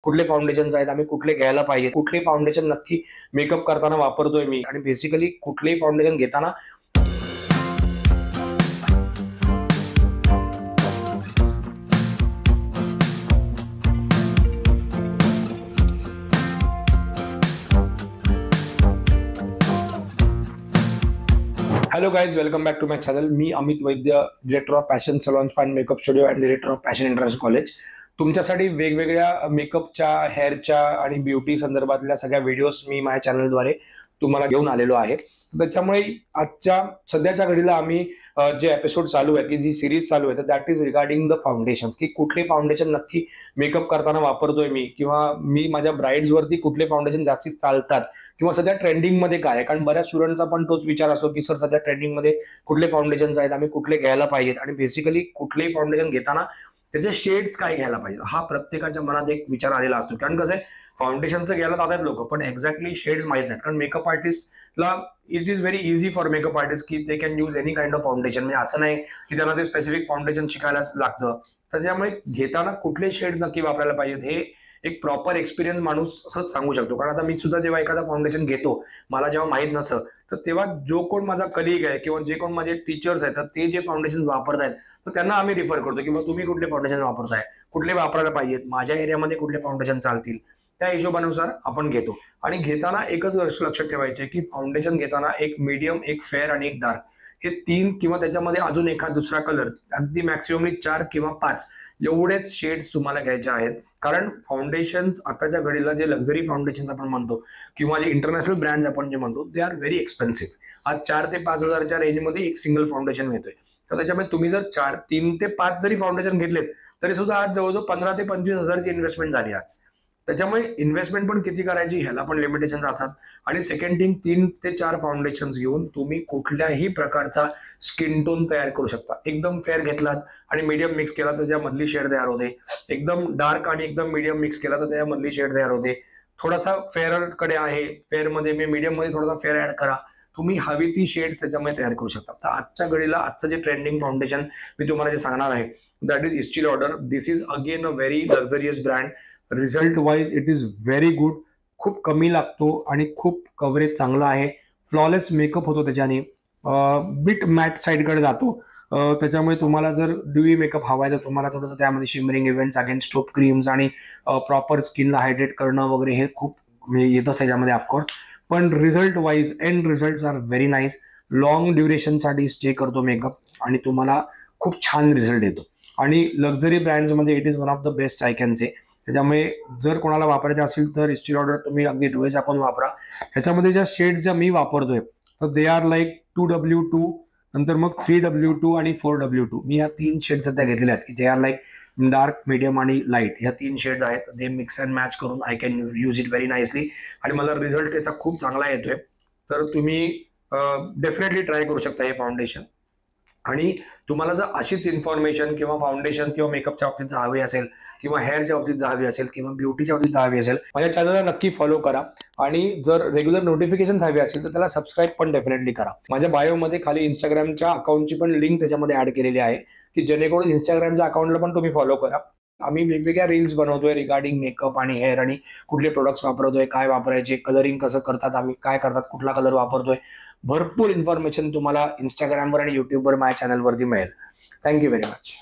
कुठले फाउंडेशन्स आहेत, आम्ही कुठले घ्यायला पाहिजे, कुठले फाउंडेशन नक्की मेकअप करताना वापरतोय मी, आणि बेसिकली कुठलेही फाउंडेशन घेताना hello guys, welcome back to my channel. मी Amit Vaidya, director of fashion salon spine makeup studio and director of fashion international college. तुमच्यासाठी वेगवेगळ्या मेकअपच्या, हेअरच्या आणि ब्युटी संदर्भातल्या सगळ्या व्हिडिओज मी माझ्या चॅनलद्वारे तुम्हाला घेऊन आलेलो आहे. त्याच्यामुळे आजच्या सध्याच्या घडीला आम्ही जे एपिसोड चालू आहे, की जी सिरीज चालू आहे, तर that is regarding the foundation, की कुठले फाउंडेशन नक्की मेकअप करताना वापरतोय मी, किंवा मी माझ्या ब्राइड्सवरती कुठले फाउंडेशन जास्ती चालतात, किंवा सध्या ट्रेंडिंगमध्ये काय आहे. कारण बऱ्याच स्टुडंटचा पण तोच विचार असतो की सर सध्या ट्रेंडिंगमध्ये कुठले फाउंडेशन्स आहेत, आम्ही कुठले घ्यायला पाहिजेत, आणि बेसिकली कुठलेही फाउंडेशन घेताना त्याचे शेड्स काय घ्यायला पाहिजे, हा प्रत्येकाच्या मनात एक विचार आलेला असतो. कारण कसं आहे, फाउंडेशनचं घ्यायला जातात लोक, पण एक्झॅक्टली शेड्स माहित नाहीत. कारण मेकअप आर्टिस्टला it is very easy for makeup artist की ते can use any kind of foundation. म्हणजे असं नाही की त्यांना ते स्पेसिफिक फाउंडेशन शिकायलाच लागतं. त्याच्यामुळे घेताना कुठले शेड्स नक्की वापरायला पाहिजेत हे एक प्रॉपर एक्सपिरियन्स माणूस असंच सांगू शकतो. कारण आता मी सुद्धा जेव्हा एखादा फाउंडेशन घेतो, मला जेव्हा माहित नसतं, तर तेव्हा जो कोण माझा कलिग आहे किंवा जे कोण माझे टीचर्स आहेत, तर ते जे फाउंडेशन वापरतायत, तर त्यांना आम्ही रिफर करतो की तुम्ही कुठले फाउंडेशन वापरताय, कुठले वापरायला पाहिजेत, माझ्या एरियामध्ये कुठले फाउंडेशन चालतील, त्या हिशोबानुसार आपण घेतो. आणि घेताना एकच गोष्ट लक्षात ठेवायची की फाउंडेशन घेताना एक मीडियम, एक फेअर आणि एक डार्क, हे तीन किंवा त्याच्यामध्ये अजून एखादा दुसरा कलर, अगदी मॅक्सिमम 4 किंवा 5 एवढेच शेड्स तुम्हाला घ्यायचे आहेत. कारण फाउंडेशन आताच्या घडीला जे लक्झरी फाउंडेशन आपण म्हणतो किंवा जे इंटरनॅशनल ब्रँड आपण जे म्हणतो, दे आर व्हेरी एक्सपेन्सिव्ह. आज 4 ते 5,000च्या रेंजमध्ये एक सिंगल फाउंडेशन मिळतोय. तर त्याच्यामुळे तुम्ही जर 3 ते 5 जरी फाउंडेशन घेतलेत, तरी सुद्धा आज जवळजवळ 15 ते 25,000ची इन्व्हेस्टमेंट झाली आज. त्याच्यामुळे इन्व्हेस्टमेंट पण किती करायची ह्याला पण लिमिटेशन असतात. आणि सेकंड थिंग, 3 ते 4 फाउंडेशन घेऊन तुम्ही कुठल्याही प्रकारचा स्किन टोन तयार करू शकता. एकदम फेअर घेतलात आणि मीडियम मिक्स केला तर त्यामधली शेड तयार होते. एकदम डार्क आणि एकदम मीडियम मिक्स केला तर त्यामधली शेड तयार होते. थोडासा फेअर कडे आहे, फेअर मध्ये मी मीडियम मध्ये थोडासा फेअर ऍड करा, तुम्ही हवी ती शेड्स त्याच्यामध्ये तयार करू शकता. तर आजच्या घडीला आजचं जे ट्रेंडिंग फाउंडेशन मी तुम्हाला जे सांगणार आहे, that is इस्टी Lauder. This is again a very luxurious brand. Result wise it is very good. खूप कमी लागतो आणि खूप कव्हरेज चांगलं आहे. फ्लॉलेस मेकअप होतो त्याच्याने. बिट मॅट साईडकडे जातो. त्याच्यामुळे तुम्हाला जर ड्यूई मेकअप हवा आहे, तर तुम्हाला थोडंसं त्यामध्ये shimmering events, against strobe creams आणि प्रॉपर स्किनला हायड्रेट करणं वगैरे हे खूप येतच त्याच्यामध्ये ऑफकोर्स. पण result wise end result are very nice. Long ड्युरेशनसाठी स्टे करतो मेकअप आणि तुम्हाला खूप छान रिझल्ट येतो. आणि लक्झरी ब्रँड्समध्ये it is one of the best I can say. त्याच्यामुळे जर कोणाला वापरायचं असेल तर इस्टी लॉडर तुम्ही अगदी डोळे झाकून वापरा. ह्याच्यामध्ये ज्या शेड्स ज्या मी वापरतोय, तर दे आर लाईक 2W2, नंतर मग 3W2 आणि 4W2. मी ह्या 3 शेड सध्या घेतलेल्या आहेत, की जे आर लाईक डार्क, मीडियम आणि लाईट. ह्या 3 शेड आहेत. ते मिक्स अँड मॅच करून I can use it very nicely. आणि मला रिझल्ट त्याचा खूप चांगला येतोय. तर तुम्ही डेफिनेटली ट्राय करू शकता हे फाउंडेशन. आणि तुम्हाला जर अशीच इन्फॉर्मेशन किंवा फाउंडेशन किंवा मेकअपच्या बाबतीत हवी असेल, किंवा हेअरच्या बाबतीत हवी असेल, किंवा ब्युटीच्या बाबतीत हवी असेल, माझ्या चॅनलला नक्की फॉलो करा. आणि जर रेग्युलर नोटिफिकेशन हवी असेल तर त्याला सबस्क्राईब पण डेफिनेटली करा. माझ्या बायोमध्ये खाली इंस्टाग्रामच्या अकाउंटची पण लिंक त्याच्यामध्ये ऍड केलेली आहे, की जेणेकरून इंस्टाग्रामच्या अकाउंटला पण तुम्ही फॉलो करा. आम्ही वेगवेगळ्या रील्स बनवतोय रिगार्डिंग मेकअप आणि हेअर, आणि कुठले प्रोडक्ट्स वापरतोय, काय वापरायचे, कलरिंग कसं करतात आम्ही, काय करतात, कुठला कलर वापरतोय. भरपूर इन्फॉर्मेशन तुम्हाला इंस्टाग्रामवर आणि युट्यूबवर माझ्या चॅनलवरती मिळेल. Thank you very much.